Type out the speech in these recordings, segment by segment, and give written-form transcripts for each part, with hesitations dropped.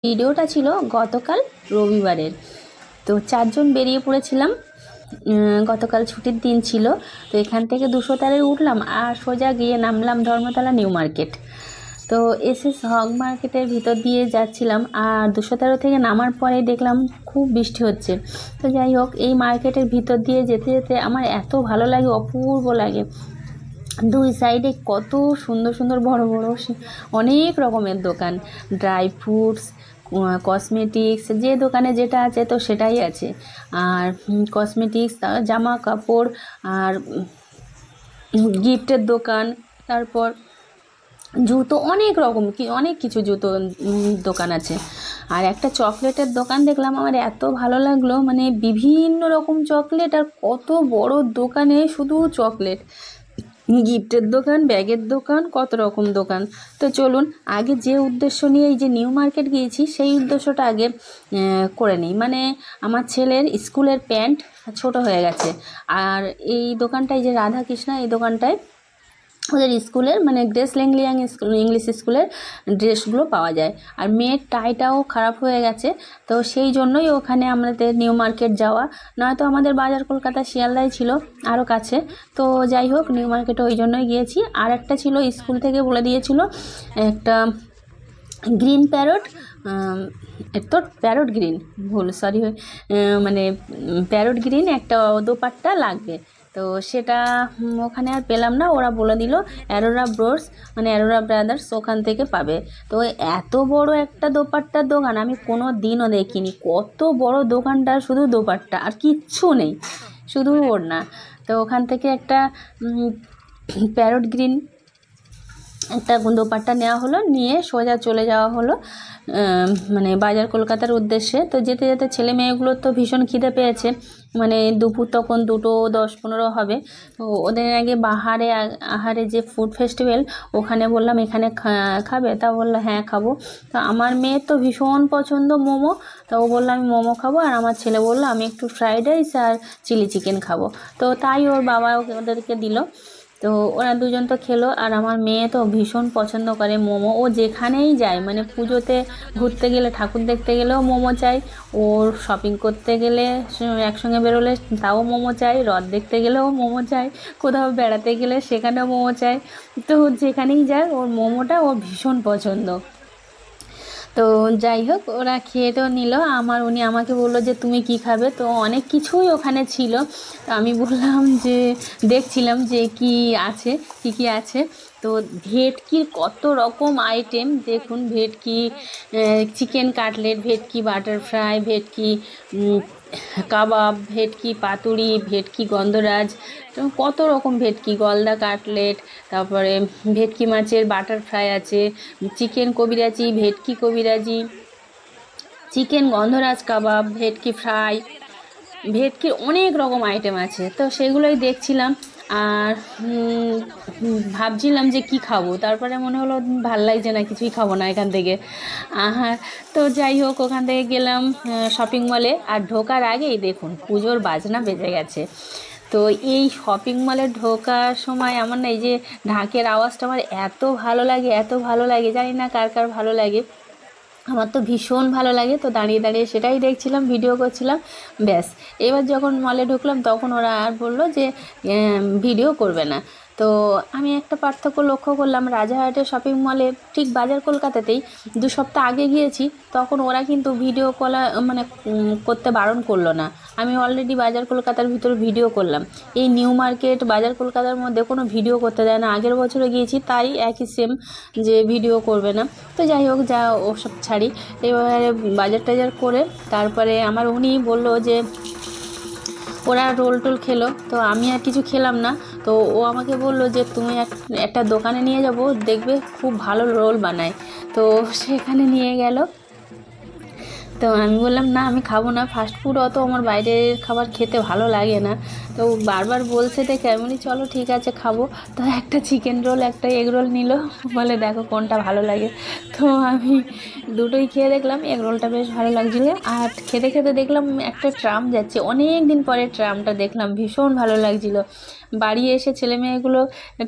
ভিডিওটা ছিল গতকাল রবিবারের। তো 4 জন বেরিয়ে পড়েছিলাম। গতকাল ছুটির দিন ছিল। তো এখান থেকে 213 উঠলাম আর সোজা গিয়ে নামলাম ধর্মতলা নিউ মার্কেট। তো এসএস হক মার্কেটের ভিতর দিয়ে যাচ্ছিলাম আর 213 থেকে নামার পরে দেখলাম খুব বৃষ্টি হচ্ছে। তো যাই হোক, এই মার্কেটের ভিতর দিয়ে যেতে যেতে আমার এত ভালো লাগে, অপূর্ব লাগে। দুই সাইডে কত সুন্দর সুন্দর বড় বড় অনেক রকমের দোকান, ড্রাই ফ্রুটস, কসমেটিক্স, যে দোকানে যেটা আছে তো সেটাই আছে। আর কসমেটিক্স, জামা কাপড়, আর গিফটের দোকান, তারপর জুতো, অনেক রকম অনেক কিছু জুতো দোকান আছে। আর একটা চকলেটের দোকান দেখলাম, আমার এত ভালো লাগলো, মানে বিভিন্ন রকম চকলেট, আর কত বড় দোকানে শুধু চকলেট, গিফটের দোকান, ব্যাগের দোকান, কত রকম দোকান। তো চলুন আগে যে উদ্দেশ্য নিয়ে এই যে নিউ মার্কেট গিয়েছি সেই উদ্দেশ্যটা আগে করে নিই। মানে আমার ছেলের স্কুলের প্যান্ট ছোট হয়ে গেছে, আর এই দোকানটায় যে রাধাকৃষ্ণা, এই দোকানটায় ওদের স্কুলের মানে গ্রেস ল্যাংলিয়াং ইংলিশ স্কুলের ড্রেসগুলো পাওয়া যায়। আর মেয়ের টাইটাও খারাপ হয়ে গেছে, তো সেই জন্যই ওখানে আমাদের নিউ মার্কেট যাওয়া। নয়তো আমাদের বাজার কলকাতা শিয়ালদায় ছিল, আরও কাছে। তো যাই হোক, নিউ মার্কেটে ওই জন্যই গিয়েছি। আর একটা ছিল, স্কুল থেকে বলে দিয়েছিল একটা গ্রিন প্যারট, তো প্যারট গ্রিন, ভুল, সরি, মানে প্যারট গ্রিন একটা দোপাট্টা লাগবে। তো সেটা ওখানে আর পেলাম না, ওরা বলে দিল অ্যারোরা ব্রোস, মানে অ্যারোরা ব্রাদার্স, ওখান থেকে পাবে। তো এত বড় একটা দোপাট্টার দোকান আমি কোনো দিনও দেখিনি। কত বড় দোকানটা, শুধু দোপাট্টা আর কিচ্ছু নেই, শুধু ওড়না। তো ওখান থেকে একটা প্যারট গ্রিন একটা দোপাট্টা নেওয়া হলো, নিয়ে সোজা চলে যাওয়া হলো মানে বাজার কলকাতার উদ্দেশ্যে। তো যেতে যেতে ছেলে মেয়েগুলোর তো ভীষণ খিদে পেয়েছে, মানে দুপুর তখন 2:10-15 হবে। তো ওদের আগে আহারে যে ফুড ফেস্টিভ্যাল, ওখানে বললাম এখানে খাবে, তা বললো হ্যাঁ খাবো। তো আমার মেয়ের তো ভীষণ পছন্দ মোমো, তো ও বললো আমি মোমো খাবো, আর আমার ছেলে বললো আমি একটু ফ্রাইড রাইস আর চিলি চিকেন খাবো। তো তাই ওর বাবা ওদেরকে দিল। তো ওরা দুজন তো খেলো, আর আমার মেয়ে তো ভীষণ পছন্দ করে মোমো। ও যেখানেই যায়, মানে পুজোতে ঘুরতে গেলে, ঠাকুর দেখতে গেলেও মোমো চাই, ওর শপিং করতে গেলে একসঙ্গে বেরোলে তাও মোমো চাই, রথ দেখতে গেলেও মোমো চাই, কোথাও বেড়াতে গেলে সেখানেও মোমো চাই। তো যেখানেই যায় ওর মোমোটা ওর ভীষণ পছন্দ। তো যাই হোক, ওরা খেয়ে তো নিল। উনি আমাকে বললো যে তুমি কি খাবে। তো অনেক কিছুই ওখানে ছিল, তো আমি বললাম যে দেখছিলাম যে কি আছে, কি কি আছে। তো ভেটকির কত রকম আইটেম দেখুন, ভেটকি চিকেন কাটলেট, ভেটকি বাটার ফ্রাই, ভেটকি কাবাব, ভেটকি পাতুরি, ভেটকি গন্ধরাজ, কত রকম ভেটকি, গলদা কাটলেট, তারপরে ভেটকি মাছের বাটার ফ্রাই আছে, চিকেন কবিরাজি, ভেটকি কবিরাজি, চিকেন গন্ধরাজ কাবাব, ভেটকি ফ্রাই, ভেটকির অনেক রকম আইটেম আছে। তো সেগুলোই দেখছিলাম আর ভাবছিলাম যে কি খাবো, তারপরে মনে হলো ভাল লাগছে না, কিছুই খাবো না এখান থেকে। হ্যাঁ, তো যাই হোক, ওখান থেকে গেলাম শপিং মলে। আর ঢোকার আগেই দেখুন পুজোর বাজনা বেজে গেছে। তো এই শপিং মলে ঢোকার সময় আমার না, এই যে ঢাকের আওয়াজটা আমার এত ভালো লাগে, এত ভালো লাগে, জানি না কার কার ভালো লাগে, আমার তো ভীষণ ভালো লাগে। তো দাঁড়িয়ে দাঁড়িয়ে সেটাই দেখছিলাম, ভিডিও করছিলাম। ব্যাস, এবার যখন মলে ঢুকলাম তখন ওরা আর বললো যে ভিডিও করবে না। তো আমি একটা পার্থক্য লক্ষ্য করলাম, রাজারহাটের শপিং মলে ঠিক বাজার কলকাতাতেই 2 সপ্তাহ আগে গিয়েছি, তখন ওরা কিন্তু ভিডিও কলা মানে করতে বারণ করলো না। আমি অলরেডি বাজার কলকাতার ভিতরে ভিডিও করলাম। এই নিউ মার্কেট বাজার কলকাতার মধ্যে কোনো ভিডিও করতে দেয় না। আগের বছরে গিয়েছি, তাই একই সেম, যে ভিডিও করবে না। তো যাই হোক, যা ওসব ছাড়ি। এবারে বাজার টাজার করে তারপরে উনি বললো যে ওরা রোল টোল খেলো, তো আমি আর কিছু খেলাম না। তো ও আমাকে বললো যে তুমি একটা দোকানে নিয়ে যাবো, দেখবে খুব ভালো রোল বানায়। তো সেখানে নিয়ে গেল। তো আমি বললাম না, আমি খাবো না ফাস্ট ফুড, অত আমার বাইরের খাবার খেতে ভালো লাগে না। তো বারবার বলছে দেখে আমি বলি চলো ঠিক আছে খাবো। তো একটা চিকেন রোল, একটা এগ রোল নিল, বলে দেখো কোনটা ভালো লাগে। তো আমি দুটোই খেয়ে দেখলাম, এগ রোলটা বেশ ভালো লাগছিলো। আর খেতে খেতে দেখলাম একটা ট্রাম যাচ্ছে, অনেক দিন পরে ট্রামটা দেখলাম, ভীষণ ভালো লাগছিলো। বাড়ি এসে ছেলে মেয়েগুলো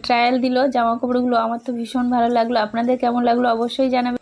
ট্রায়াল দিল জামা কাপড়গুলো, আমার তো ভীষণ ভালো লাগলো। আপনাদের কেমন লাগলো অবশ্যই জানাবেন।